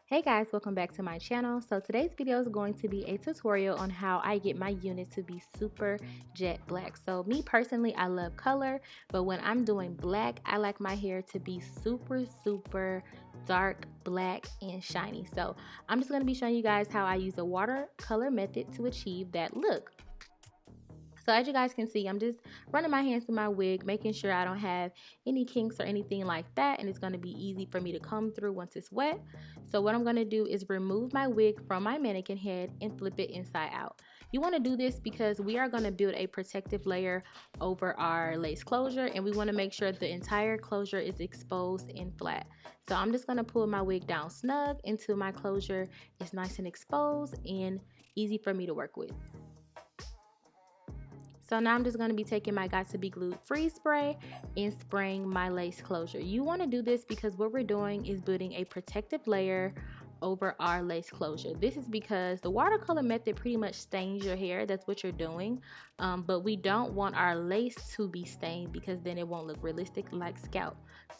Hey guys, welcome back to my channel. So today's video is going to be a tutorial on how I get my unit to be super jet black. So me personally, I love color, but when I'm doing black, I like my hair to be super dark, black, and shiny. So I'm just going to be showing you guys how I use a watercolor method to achieve that look. So as you guys can see, I'm just running my hands through my wig, making sure I don't have any kinks or anything like that, and it's going to be easy for me to comb through once it's wet. So what I'm going to do is remove my wig from my mannequin head and flip it inside out. You want to do this because we are going to build a protective layer over our lace closure, and we want to make sure the entire closure is exposed and flat. So I'm just going to pull my wig down snug until my closure is nice and exposed and easy for me to work with. So now I'm just going to be taking my Got to Be Glued freeze spray and spraying my lace closure. You want to do this because what we're doing is building a protective layer over our lace closure. This is because the watercolor method pretty much stains your hair. That's what you're doing. But we don't want our lace to be stained because then it won't look realistic like scalp.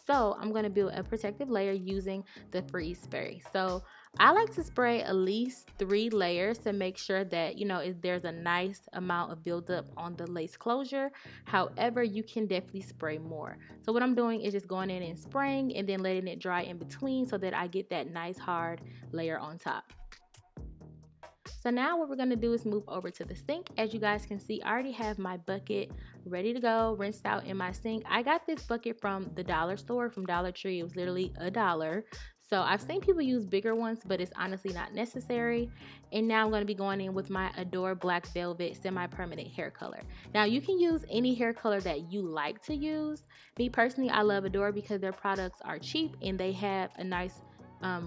So I'm going to build a protective layer using the freeze spray. So I like to spray at least 3 layers to make sure that, there's a nice amount of buildup on the lace closure. However, you can definitely spray more. So what I'm doing is just going in and spraying and then letting it dry in between so that I get that nice hard layer on top. So now what we're going to do is move over to the sink. As you guys can see, I already have my bucket ready to go, rinsed out in my sink. I got this bucket from the dollar store, from Dollar Tree. It was literally $1. So I've seen people use bigger ones, but it's honestly not necessary. And now I'm going to be going in with my Adore Black Velvet semi-permanent hair color. Now you can use any hair color that you like to use. Me personally, I love Adore because their products are cheap and they have a nice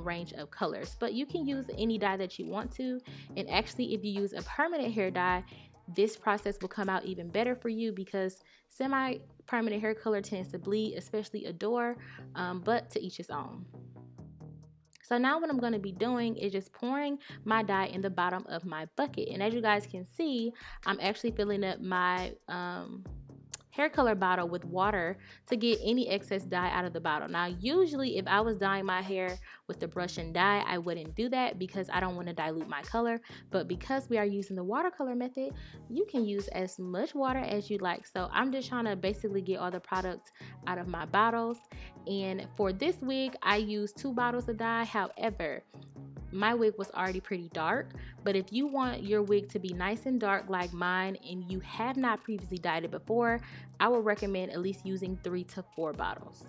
range of colors. But you can use any dye that you want to. And actually, if you use a permanent hair dye, this process will come out even better for you because semi-permanent hair color tends to bleed, especially Adore, but to each his own. So now what I'm going to be doing is just pouring my dye in the bottom of my bucket. And as you guys can see, I'm actually filling up my hair color bottle with water to get any excess dye out of the bottle. Now usually if I was dyeing my hair with the brush and dye, I wouldn't do that because I don't want to dilute my color. But because we are using the watercolor method, you can use as much water as you like. So I'm just trying to basically get all the products out of my bottles. And for this wig, I used 2 bottles of dye. However, my wig was already pretty dark, but if you want your wig to be nice and dark like mine and you have not previously dyed it before, I would recommend at least using 3 to 4 bottles.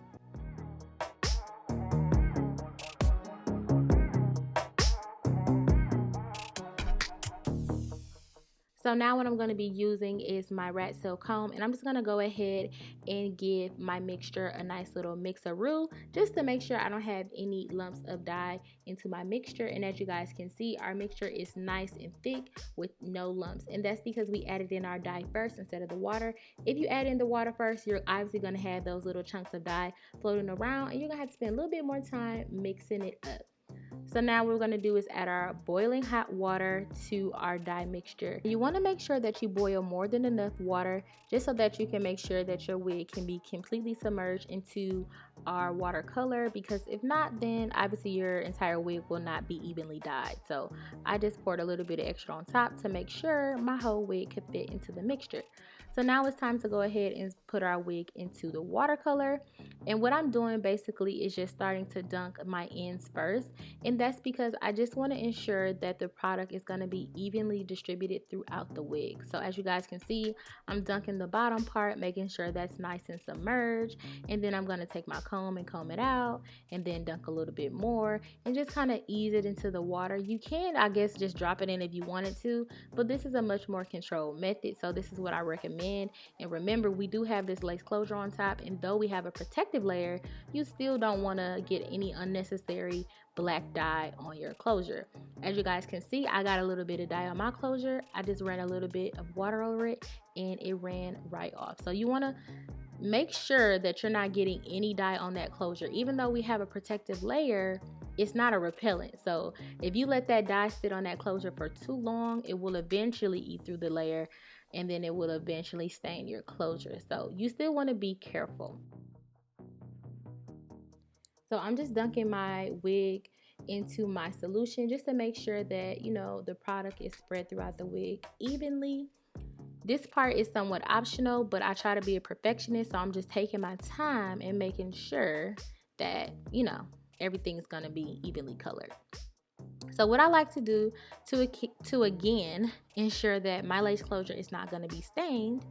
So now what I'm going to be using is my rat tail comb, and I'm just going to go ahead and give my mixture a nice little mix-a-roo just to make sure I don't have any lumps of dye into my mixture. And as you guys can see, our mixture is nice and thick with no lumps, and that's because we added in our dye first instead of the water. If you add in the water first, you're obviously going to have those little chunks of dye floating around, and you're going to have to spend a little bit more time mixing it up. So now what we're going to do is add our boiling hot water to our dye mixture. You want to make sure that you boil more than enough water just so that you can make sure that your wig can be completely submerged into our watercolor, because if not, then obviously your entire wig will not be evenly dyed. So I just poured a little bit of extra on top to make sure my whole wig could fit into the mixture. So now it's time to go ahead and put our wig into the watercolor. And what I'm doing basically is just starting to dunk my ends first. And that's because I just want to ensure that the product is going to be evenly distributed throughout the wig. So as you guys can see, I'm dunking the bottom part, making sure that's nice and submerged. And then I'm going to take my comb and comb it out and then dunk a little bit more and just kind of ease it into the water. You can, I guess, just drop it in if you wanted to, but this is a much more controlled method. So this is what I recommend. And remember, we do have this lace closure on top, and though we have a protective layer, you still don't want to get any unnecessary black dye on your closure. As you guys can see, I got a little bit of dye on my closure. I just ran a little bit of water over it and it ran right off. So you want to make sure that you're not getting any dye on that closure. Even though we have a protective layer, it's not a repellent. So if you let that dye sit on that closure for too long, it will eventually eat through the layer and then it will eventually stain your closure. So you still want to be careful. So I'm just dunking my wig into my solution just to make sure that, you know, the product is spread throughout the wig evenly. This part is somewhat optional, but I try to be a perfectionist, so I'm just taking my time and making sure that, you know, everything's gonna be evenly colored. So what I like to do to again ensure that my lace closure is not going to be stained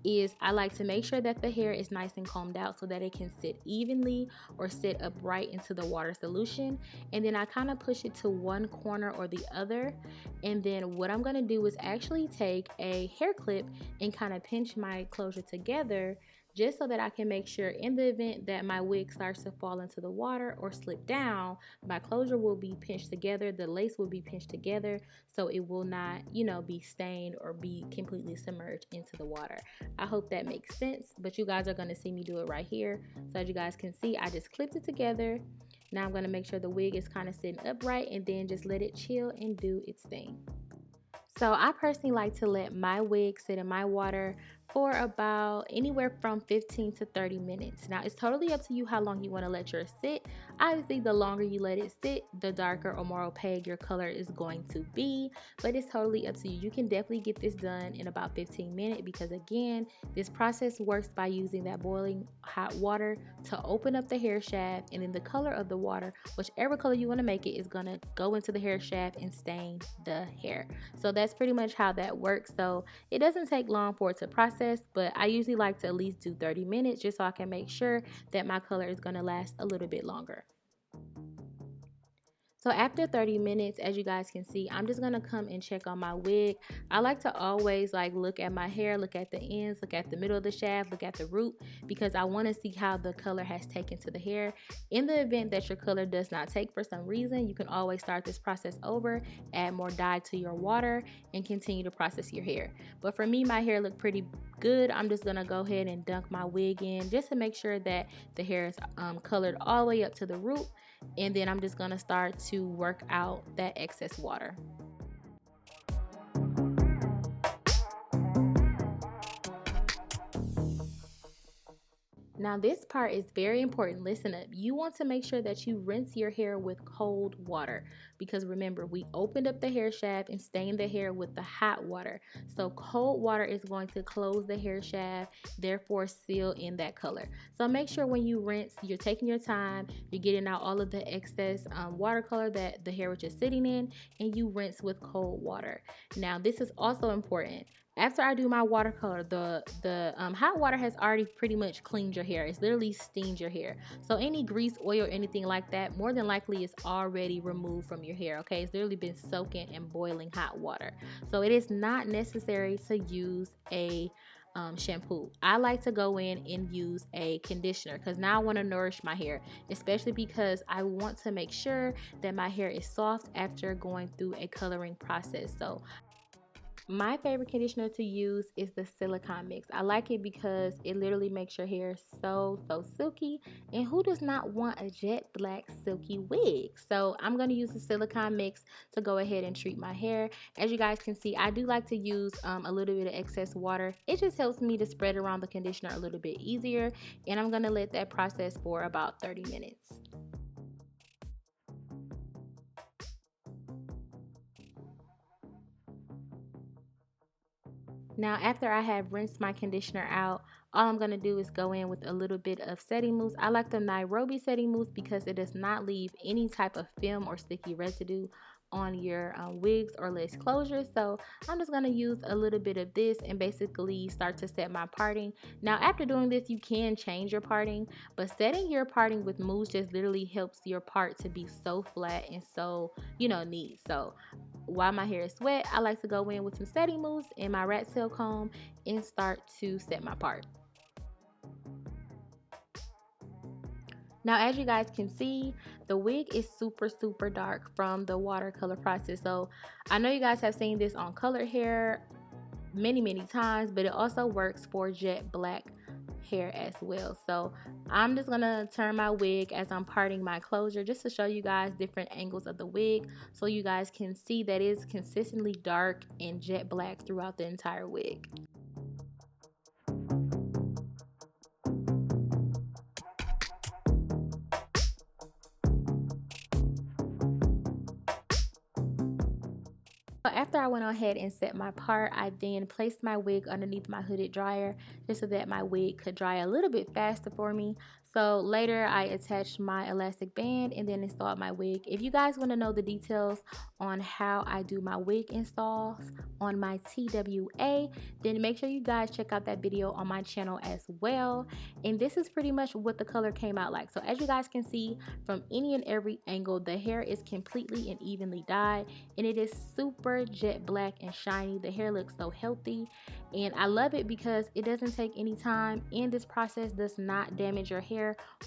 is I like to make sure that the hair is nice and combed out so that it can sit evenly or sit upright into the water solution. And then I kind of push it to one corner or the other. And then what I'm going to do is actually take a hair clip and kind of pinch my closure together, just so that I can make sure in the event that my wig starts to fall into the water or slip down, my closure will be pinched together, the lace will be pinched together, so it will not, you know, be stained or be completely submerged into the water. I hope that makes sense, but you guys are going to see me do it right here. So as you guys can see, I just clipped it together. Now I'm going to make sure the wig is kind of sitting upright and then just let it chill and do its thing. So I personally like to let my wig sit in my water for about anywhere from 15 to 30 minutes. Now it's totally up to you how long you want to let yours sit. Obviously the longer you let it sit, the darker or more opaque your color is going to be, but it's totally up to you. You can definitely get this done in about 15 minutes because again, this process works by using that boiling hot water to open up the hair shaft, and then the color of the water, whichever color you want to make it, is going to go into the hair shaft and stain the hair. So that's pretty much how that works. So it doesn't take long for it to process, but I usually like to at least do 30 minutes just so I can make sure that my color is going to last a little bit longer. So after 30 minutes, as you guys can see, I'm just going to come and check on my wig. I like to always look at my hair, look at the ends, look at the middle of the shaft, look at the root, because I want to see how the color has taken to the hair. In the event that your color does not take for some reason, you can always start this process over, add more dye to your water, and continue to process your hair. But for me, my hair looked pretty good. I'm just going to go ahead and dunk my wig in just to make sure that the hair is colored all the way up to the root. And then I'm just going to start to work out that excess water. Now this part is very important. Listen up. You want to make sure that you rinse your hair with cold water, because remember, we opened up the hair shaft and stained the hair with the hot water. So cold water is going to close the hair shaft, therefore seal in that color. So make sure when you rinse, you're taking your time, you're getting out all of the excess watercolor that the hair was just sitting in, and you rinse with cold water. Now this is also important. After I do my watercolor, the hot water has already pretty much cleaned your hair. It's literally steamed your hair. So any grease, oil, or anything like that, more than likely is already removed from your hair, okay? It's literally been soaking in boiling hot water. So it is not necessary to use a shampoo. I like to go in and use a conditioner because now I want to nourish my hair, especially because I want to make sure that my hair is soft after going through a coloring process. So my favorite conditioner to use is the silicone mix. I like it because it literally makes your hair so silky, and who does not want a jet black silky wig? So I'm going to use the silicone mix to go ahead and treat my hair. As you guys can see, I do like to use a little bit of excess water. It just helps me to spread around the conditioner a little bit easier, and I'm going to let that process for about 30 minutes. Now after I have rinsed my conditioner out, all I'm going to do is go in with a little bit of setting mousse. I like the Nairobi setting mousse because it does not leave any type of film or sticky residue on your wigs or lace closures. So I'm just going to use a little bit of this and basically start to set my parting. Now after doing this, you can change your parting, but setting your parting with mousse just literally helps your part to be so flat and so, neat. So while my hair is wet, I like to go in with some setting mousse and my rat tail comb and start to set my part. Now as you guys can see, the wig is super dark from the watercolor process. So I know you guys have seen this on colored hair many times, but it also works for jet black hair as well. So I'm just gonna turn my wig as I'm parting my closure just to show you guys different angles of the wig so you guys can see that it's consistently dark and jet black throughout the entire wig. After I went ahead and set my part, I then placed my wig underneath my hooded dryer just so that my wig could dry a little bit faster for me. So later I attached my elastic band and then installed my wig. If you guys want to know the details on how I do my wig installs on my TWA, then make sure you guys check out that video on my channel as well. And this is pretty much what the color came out like. So as you guys can see, from any and every angle, the hair is completely and evenly dyed, and it is super jet black and shiny. The hair looks so healthy, and I love it because it doesn't take any time, and this process does not damage your hair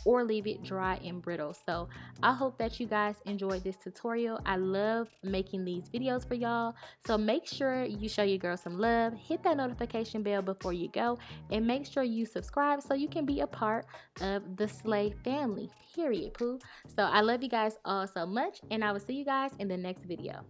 or leave it dry and brittle. So I hope that you guys enjoyed this tutorial. I love making these videos for y'all, so make sure you show your girl some love, hit that notification bell before you go, and make sure you subscribe so you can be a part of the Slay family, period, poo. So I love you guys all so much, and I will see you guys in the next video.